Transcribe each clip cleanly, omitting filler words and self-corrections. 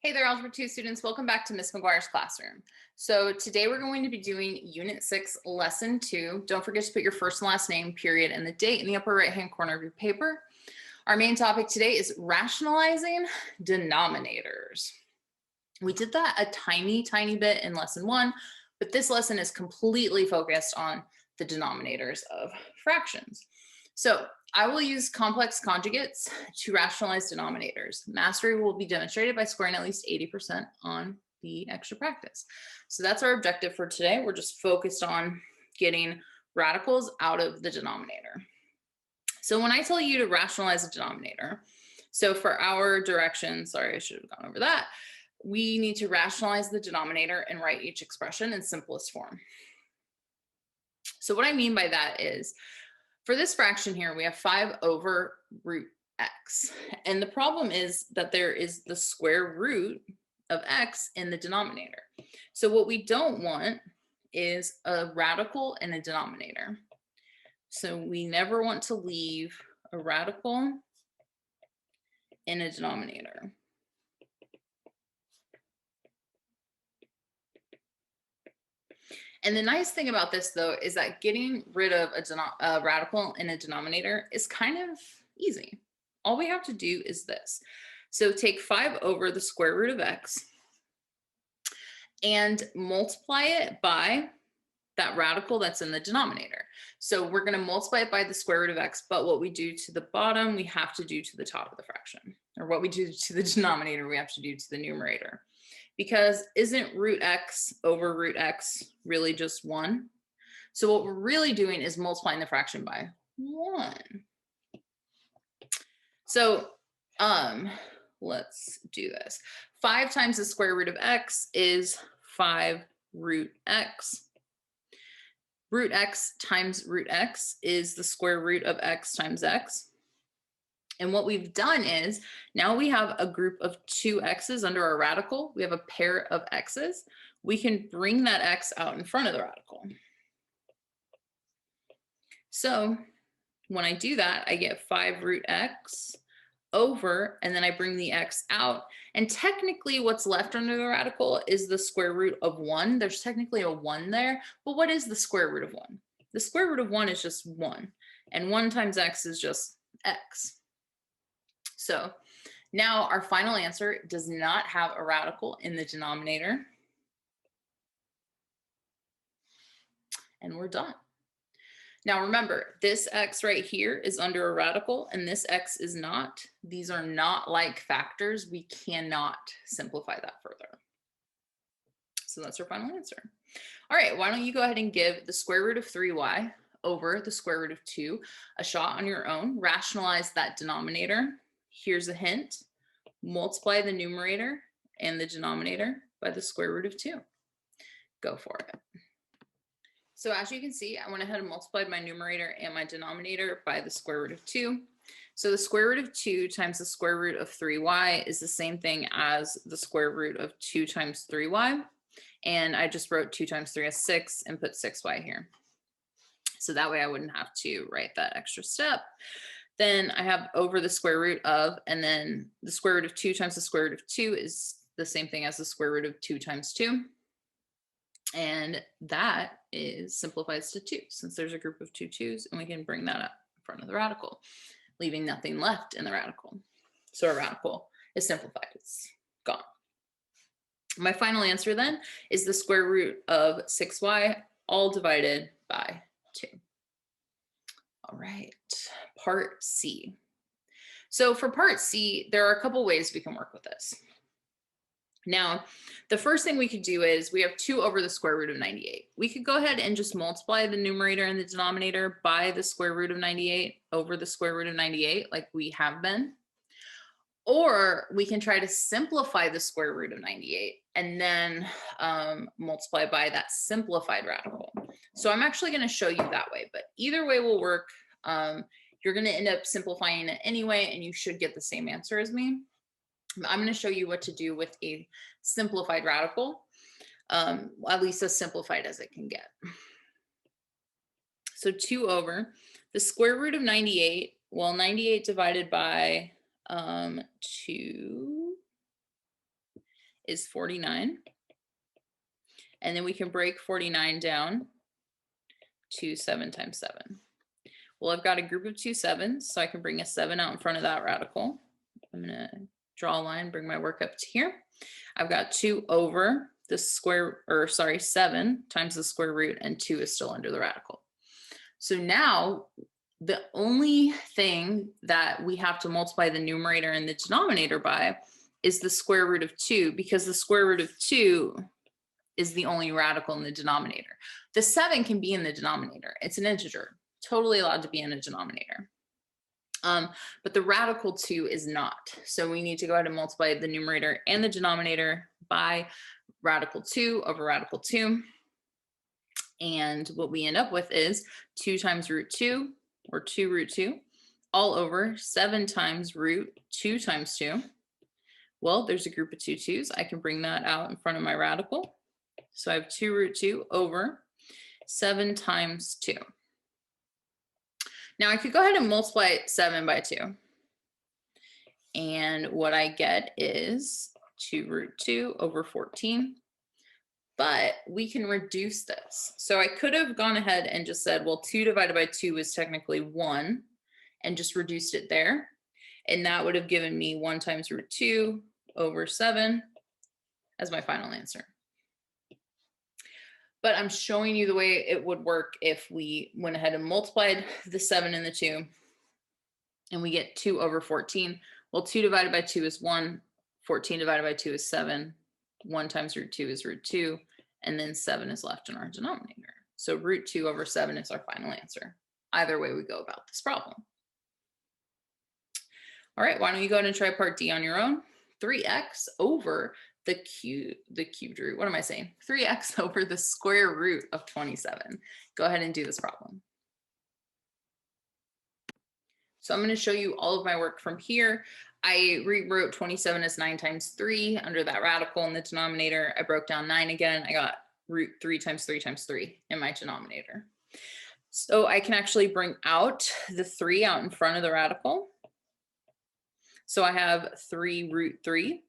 Hey there, Algebra 2 students. Welcome back to Miss McGuire's classroom. So today we're going to be doing Unit 6, Lesson 2. Don't forget to put your first and last name, period, and the date in the upper right-hand corner of your paper. Our main topic today is rationalizing denominators. We did that a tiny bit in Lesson 1, but this lesson is completely focused on the denominators of fractions. So I will use complex conjugates to rationalize denominators. Mastery will be demonstrated by scoring at least 80% on the extra practice. So that's our objective for today. We're just focused on getting radicals out of the denominator. So when I tell you to rationalize a denominator, so for our direction, sorry, I should have gone over that. We need to rationalize the denominator and write each expression in simplest form. So what I mean by that is, for this fraction here, we have 5 over root x. And the problem is that there is the square root of x in the denominator. So what we don't want is a radical in a denominator. So we never want to leave a radical in a denominator. And the nice thing about this, though, is that getting rid of a radical in a denominator is kind of easy. All we have to do is this. So take 5 over the square root of x and multiply it by that radical that's in the denominator. So we're going to multiply it by the square root of x, but what we do to the bottom, we have to do to the top of the fraction. Or what we do to the denominator, we have to do to the numerator. Because isn't root x over root x really just 1? So what we're really doing is multiplying the fraction by 1. So let's do this. 5 times the square root of x is 5 root x. Root x times root x is the square root of x times x. And what we've done is now we have a group of 2 x's under our radical. We have a pair of x's. We can bring that x out in front of the radical. So when I do that, I get 5 root x over, and then I bring the x out. And technically what's left under the radical is the square root of 1. There's technically a 1 there, but what is the square root of 1? The square root of 1 is just 1, and 1 times x is just x. So now our final answer does not have a radical in the denominator. And we're done. Now remember, this x right here is under a radical and this x is not. These are not like factors. We cannot simplify that further. So that's our final answer. All right, why don't you go ahead and give the square root of 3y over the square root of 2 a shot on your own. Rationalize that denominator. Here's a hint. Multiply the numerator and the denominator by the square root of 2. Go for it. So as you can see, I went ahead and multiplied my numerator and my denominator by the square root of 2. So the square root of 2 times the square root of 3y is the same thing as the square root of 2 times 3y. And I just wrote 2 times 3 as 6 and put 6y here. So that way I wouldn't have to write that extra step. Then I have over the square root of, and then the square root of 2 times the square root of 2 is the same thing as the square root of 2 times 2. And that is simplifies to 2, since there's a group of 2 2's, and we can bring that up in front of the radical, leaving nothing left in the radical. So our radical is simplified, it's gone. My final answer then is the square root of 6y, all divided by 2. All right, part C. So for part C, there are a couple ways we can work with this. Now, the first thing we could do is we have 2 over the square root of 98. We could go ahead and just multiply the numerator and the denominator by the square root of 98 over the square root of 98 like we have been. Or we can try to simplify the square root of 98 and then multiply by that simplified radical. So I'm actually going to show you that way, but either way will work. You're going to end up simplifying it anyway, and you should get the same answer as me. I'm going to show you what to do with a simplified radical, at least as simplified as it can get. So 2 over the square root of 98, well, 98 divided by 2 is 49. And then we can break 49 down to 7 times 7. Well, I've got a group of two sevens, so I can bring a 7 out in front of that radical. I'm going to draw a line, bring my work up to here. I've got 2 over the square, or sorry, 7 times the square root, and 2 is still under the radical. So now the only thing that we have to multiply the numerator and the denominator by is the square root of 2, because the square root of 2 is the only radical in the denominator. The 7 can be in the denominator. It's an integer, totally allowed to be in a denominator. But the radical 2 is not. So we need to go ahead and multiply the numerator and the denominator by radical 2 over radical 2. And what we end up with is 2 times root 2, or 2 root 2, all over 7 times root 2 times 2. Well, there's a group of 2 2's. I can bring that out in front of my radical. So I have 2 root 2 over 7 times 2. Now I could go ahead and multiply 7 by 2. And what I get is 2 root 2 over 14. But we can reduce this. So I could have gone ahead and just said, well, 2 divided by 2 is technically 1, and just reduced it there. And that would have given me 1 times root 2 over 7 as my final answer. But I'm showing you the way it would work if we went ahead and multiplied the 7 and the 2, and we get 2 over 14. Well, 2 divided by 2 is 1. 14 divided by 2 is 7. 1 times root 2 is root 2. And then 7 is left in our denominator. So root 2 over 7 is our final answer. Either way we go about this problem. All right, why don't you go ahead and try part D on your own? 3x over the cubed root. What am I saying? 3x over the square root of 27. Go ahead and do this problem. So I'm going to show you all of my work from here. I rewrote 27 as 9 times 3 under that radical in the denominator. I broke down 9 again. I got root 3 times 3 times 3 in my denominator. So I can actually bring out the 3 out in front of the radical. So I have 3 root 3.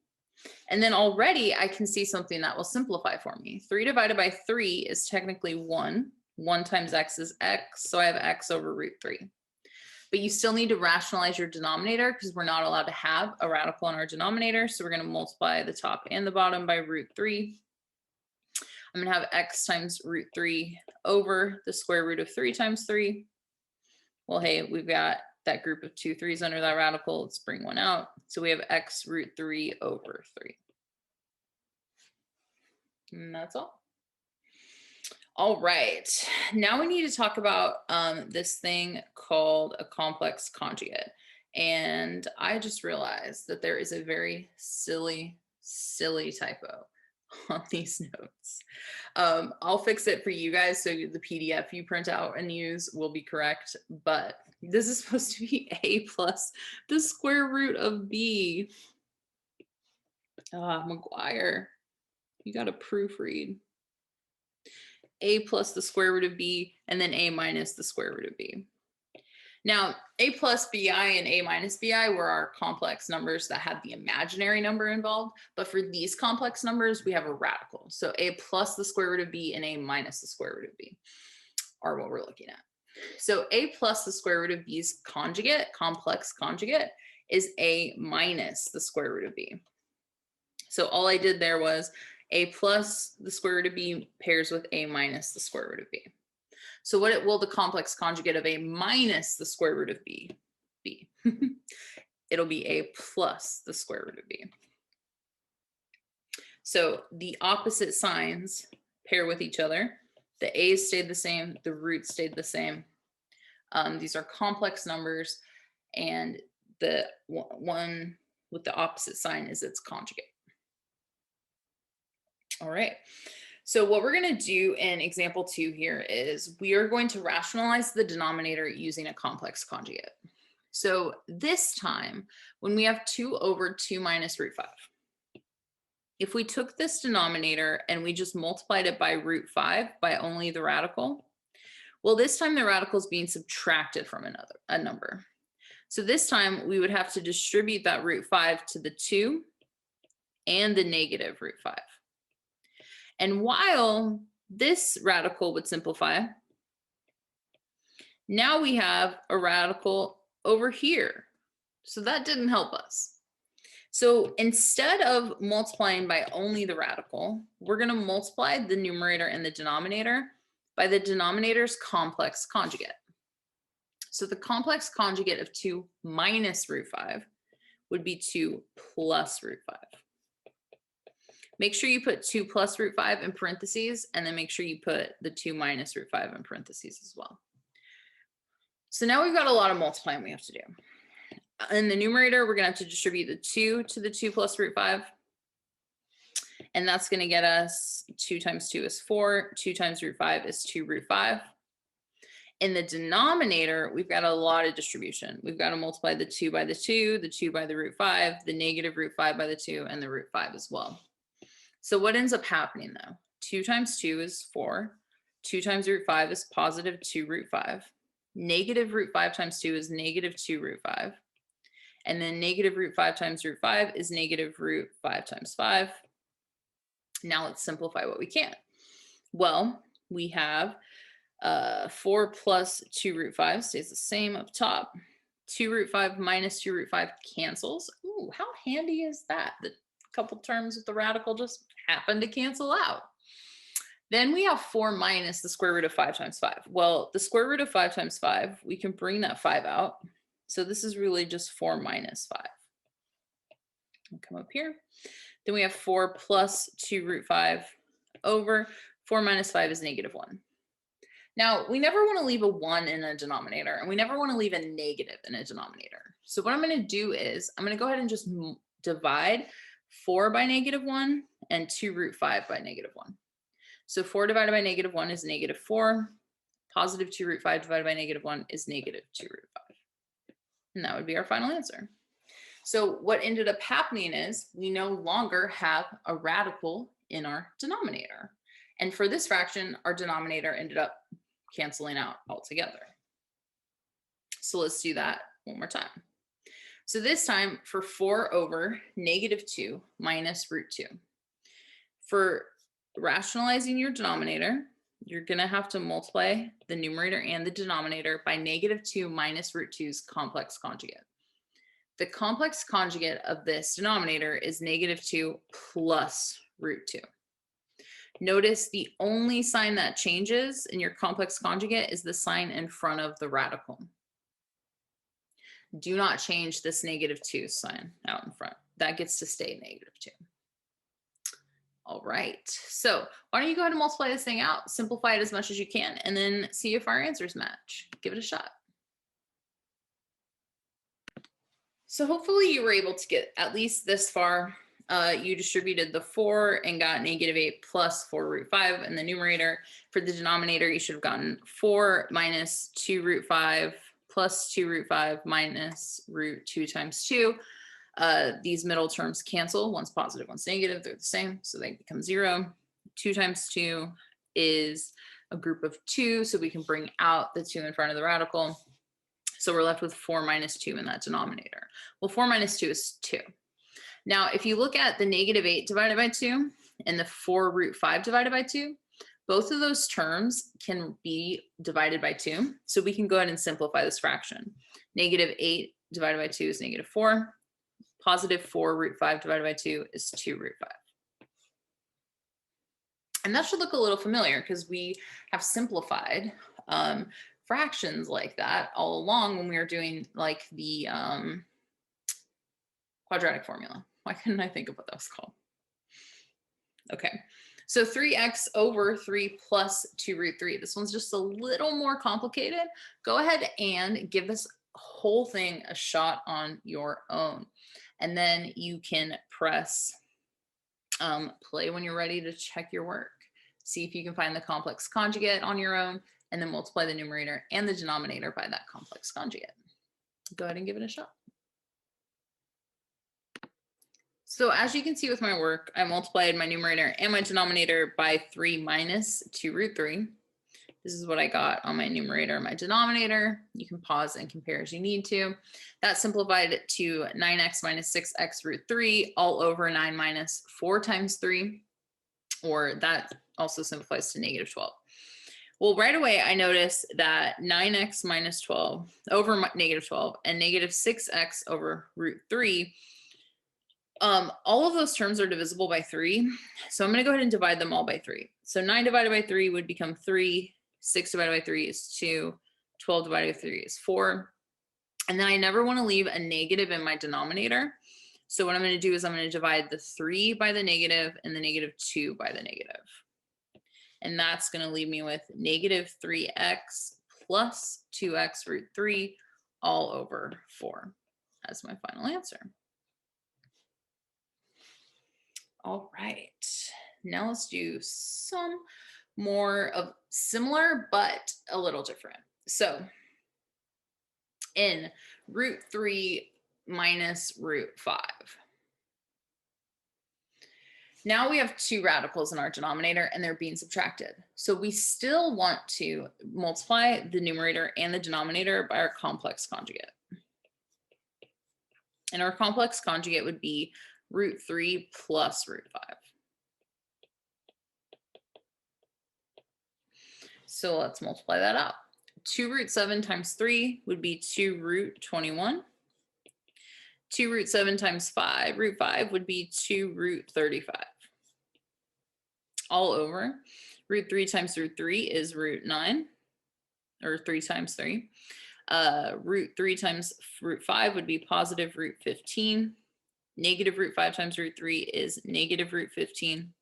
And then already I can see something that will simplify for me. 3 divided by 3 is technically 1. 1 times x is x. So I have x over root 3. But you still need to rationalize your denominator because we're not allowed to have a radical in our denominator. So we're going to multiply the top and the bottom by root 3. I'm going to have x times root 3 over the square root of 3 times 3. Well, hey, we've got that group of 2 3's under that radical. Let's bring one out. So we have x root 3 over 3. And that's all. All right, now we need to talk about this thing called a complex conjugate. And I just realized that there is a very silly typo on these notes. I'll fix it for you guys so the PDF you print out and use will be correct, but this is supposed to be a plus the square root of b. McGuire, you got to proofread. A plus the square root of b, and then a minus the square root of b. Now, a plus bi and a minus bi were our complex numbers that had the imaginary number involved, but for these complex numbers, we have a radical. So a plus the square root of b and a minus the square root of b are what we're looking at. So a plus the square root of b's conjugate, complex conjugate, is a minus the square root of b. So all I did there was a plus the square root of b pairs with a minus the square root of b. So what will the complex conjugate of a minus the square root of b be? It'll be a plus the square root of b. So the opposite signs pair with each other. The a's stayed the same, the roots stayed the same. These are complex numbers, and the one with the opposite sign is its conjugate. All right, so what we're going to do in example 2 here is we are going to rationalize the denominator using a complex conjugate. So this time, when we have 2 over 2 minus root 5, if we took this denominator and we just multiplied it by root 5 by only the radical, well, this time the radical is being subtracted from a number. So this time we would have to distribute that root 5 to the 2 and the negative root 5. And while this radical would simplify, now we have a radical over here. So that didn't help us. So instead of multiplying by only the radical, we're going to multiply the numerator and the denominator by the denominator's complex conjugate. So the complex conjugate of 2 minus root 5 would be 2 plus root 5. Make sure you put 2 plus root 5 in parentheses, and then make sure you put the 2 minus root 5 in parentheses as well. So now we've got a lot of multiplying we have to do. In the numerator, we're going to have to distribute the 2 to the 2 plus root 5. And that's going to get us 2 times 2 is 4. 2 times root 5 is 2 root 5. In the denominator, we've got a lot of distribution. We've got to multiply the 2 by the 2, the 2 by the root 5, the negative root 5 by the 2, and the root 5 as well. So what ends up happening though? 2 times 2 is 4. 2 times root 5 is positive 2 root 5. Negative root 5 times 2 is negative 2 root 5. And then negative root 5 times root 5 is negative root 5 times 5. Now let's simplify what we can. Well, we have 4 plus 2 root 5 stays the same up top. 2 root 5 minus 2 root 5 cancels. Ooh, how handy is that? The couple terms with the radical just happen to cancel out. Then we have 4 minus the square root of 5 times 5. Well, the square root of 5 times 5, we can bring that 5 out. So this is really just 4 minus 5. I'll come up here. Then we have 4 plus 2 root 5 over 4 minus 5 is negative 1. Now, we never want to leave a 1 in a denominator, and we never want to leave a negative in a denominator. So what I'm going to do is I'm going to go ahead and just divide 4 by negative 1 and 2 root 5 by negative 1. So 4 divided by negative 1 is negative 4. Positive 2 root 5 divided by negative 1 is negative 2 root 5. And that would be our final answer. So what ended up happening is we no longer have a radical in our denominator. And for this fraction, our denominator ended up canceling out altogether. So let's do that one more time. So this time for 4 over negative 2 minus root 2. For rationalizing your denominator, you're going to have to multiply the numerator and the denominator by negative 2 minus root 2's complex conjugate. The complex conjugate of this denominator is negative 2 plus root 2. Notice the only sign that changes in your complex conjugate is the sign in front of the radical. Do not change this negative 2 sign out in front. That gets to stay negative 2. All right, so why don't you go ahead and multiply this thing out, simplify it as much as you can, and then see if our answers match. Give it a shot. So hopefully you were able to get at least this far. You distributed the 4 and got negative 8 plus 4 root 5 in the numerator. For the denominator, you should have gotten 4 minus 2 root 5 plus 2 root 5 minus root 2 times 2. These middle terms cancel. One's positive, one's negative. They're the same, so they become 0. 2 times 2 is a group of 2, so we can bring out the 2 in front of the radical. So we're left with 4 minus 2 in that denominator. Well, 4 minus 2 is 2. Now, if you look at the negative 8 divided by 2 and the 4 root 5 divided by 2, both of those terms can be divided by 2. So we can go ahead and simplify this fraction. Negative 8 divided by 2 is negative 4. Positive 4 root 5 divided by 2 is 2 root 5. And that should look a little familiar because we have simplified fractions like that all along when we were doing like the quadratic formula. Why couldn't I think of what that was called? Okay, so 3x over 3 plus 2 root 3. This one's just a little more complicated. Go ahead and give this whole thing a shot on your own. And then you can press play when you're ready to check your work. See if you can find the complex conjugate on your own, and then multiply the numerator and the denominator by that complex conjugate. Go ahead and give it a shot. So as you can see with my work, I multiplied my numerator and my denominator by 3 minus 2 root 3. This is what I got on my numerator and my denominator. You can pause and compare as you need to. That simplified it to 9x minus 6x root 3 all over 9 minus 4 times 3, or that also simplifies to negative 12. Well, right away, I notice that 9x minus 12 over negative 12 and negative 6x over root 3, all of those terms are divisible by 3. So I'm going to go ahead and divide them all by 3. So 9 divided by 3 would become 3. 6 divided by 3 is 2. 12 divided by 3 is 4. And then I never want to leave a negative in my denominator. So what I'm going to do is I'm going to divide the 3 by the negative and the negative 2 by the negative. And that's going to leave me with negative 3x plus 2x root 3 all over 4 as my final answer. All right, now let's do some more of similar, but a little different. So in root 3 minus root 5. Now we have two radicals in our denominator and they're being subtracted. So we still want to multiply the numerator and the denominator by our complex conjugate. And our complex conjugate would be root 3 plus root 5. So let's multiply that out. 2 root 7 times 3 would be 2 root 21. 2 root 7 times 5, root 5 would be 2 root 35. All over. Root 3 times root 3 is root 9, or 3 times 3. Root 3 times root 5 would be positive root 15. Negative root 5 times root 3 is negative root 15.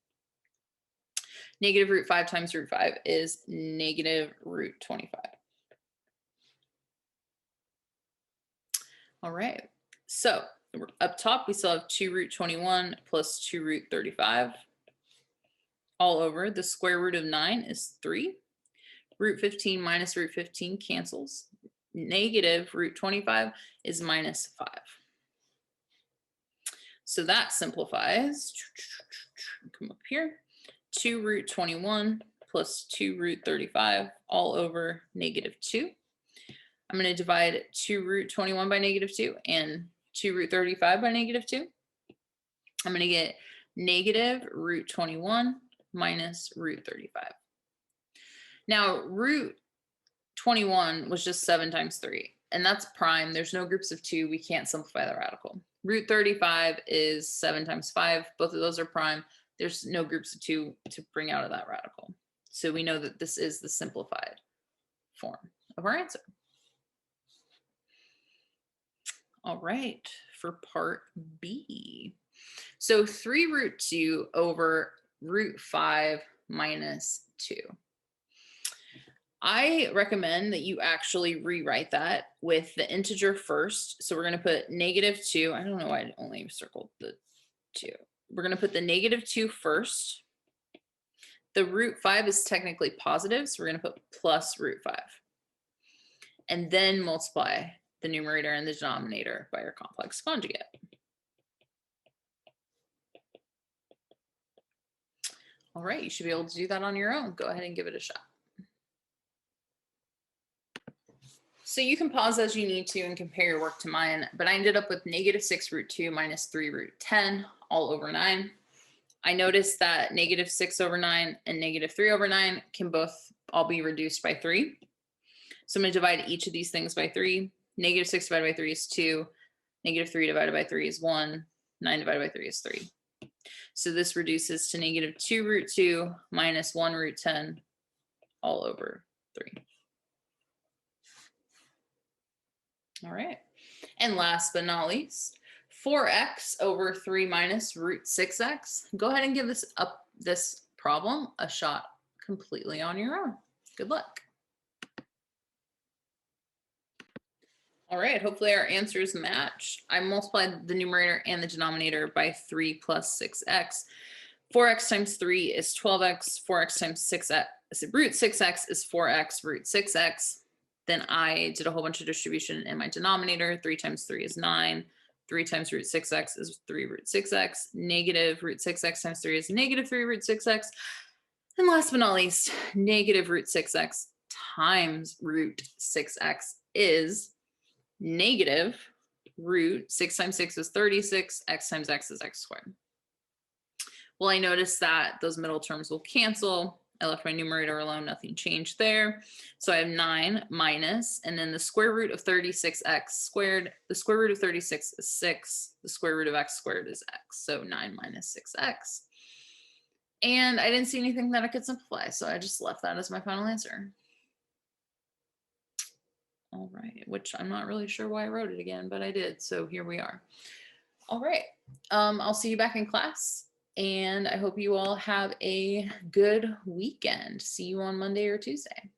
Negative root 5 times root 5 is negative root 25. All right, so up top we still have 2 root 21 plus 2 root 35. All over, the square root of 9 is 3. Root 15 minus root 15 cancels. Negative root 25 is minus 5. So that simplifies. Come up here. 2 root 21 plus 2 root 35 all over negative 2. I'm going to divide 2 root 21 by negative 2 and 2 root 35 by negative 2. I'm going to get negative root 21 minus root 35. Now, root 21 was just 7 times 3, and that's prime. There's no groups of 2. We can't simplify the radical. Root 35 is 7 times 5. Both of those are prime. There's no groups of 2 to bring out of that radical. So we know that this is the simplified form of our answer. All right, for part B. So 3 root 2 over root 5 minus 2. I recommend that you actually rewrite that with the integer first. So we're going to put negative 2. I don't know why I only circled the 2. We're going to put the negative 2 first. The root 5 is technically positive, so we're going to put plus root 5. And then multiply the numerator and the denominator by our complex conjugate. All right, you should be able to do that on your own. Go ahead and give it a shot. So you can pause as you need to and compare your work to mine, but I ended up with negative 6 root 2 minus 3 root 10 all over 9. I noticed that negative 6 over 9 and negative 3 over 9 can both all be reduced by 3. So I'm going to divide each of these things by 3. Negative 6 divided by 3 is 2. Negative 3 divided by 3 is 1. 9 divided by 3 is 3. So this reduces to negative 2 root 2 minus 1 root 10 all over 3. All right. And last but not least, 4x over 3 minus root 6x. Go ahead and give this problem a shot completely on your own. Good luck. All right, hopefully our answers match. I multiplied the numerator and the denominator by 3 plus 6x. 4x times 3 is 12x. 4x times 6x, root 6x is 4x root 6x. Then I did a whole bunch of distribution in my denominator. 3 times 3 is 9. 3 times root 6x is 3 root 6x. Negative root 6x times 3 is negative 3 root 6x. And last but not least, negative root 6x times root 6x is negative root 6 times 6 is 36, x times x is x squared. Well, I noticed that those middle terms will cancel. I left my numerator alone, nothing changed there. So I have 9 minus, and then the square root of 36x squared. The square root of 36 is 6. The square root of x squared is x. So 9 minus 6x. And I didn't see anything that I could simplify, so I just left that as my final answer. All right, which I'm not really sure why I wrote it again, but I did. So here we are. All right, I'll see you back in class. And I hope you all have a good weekend. See you on Monday or Tuesday.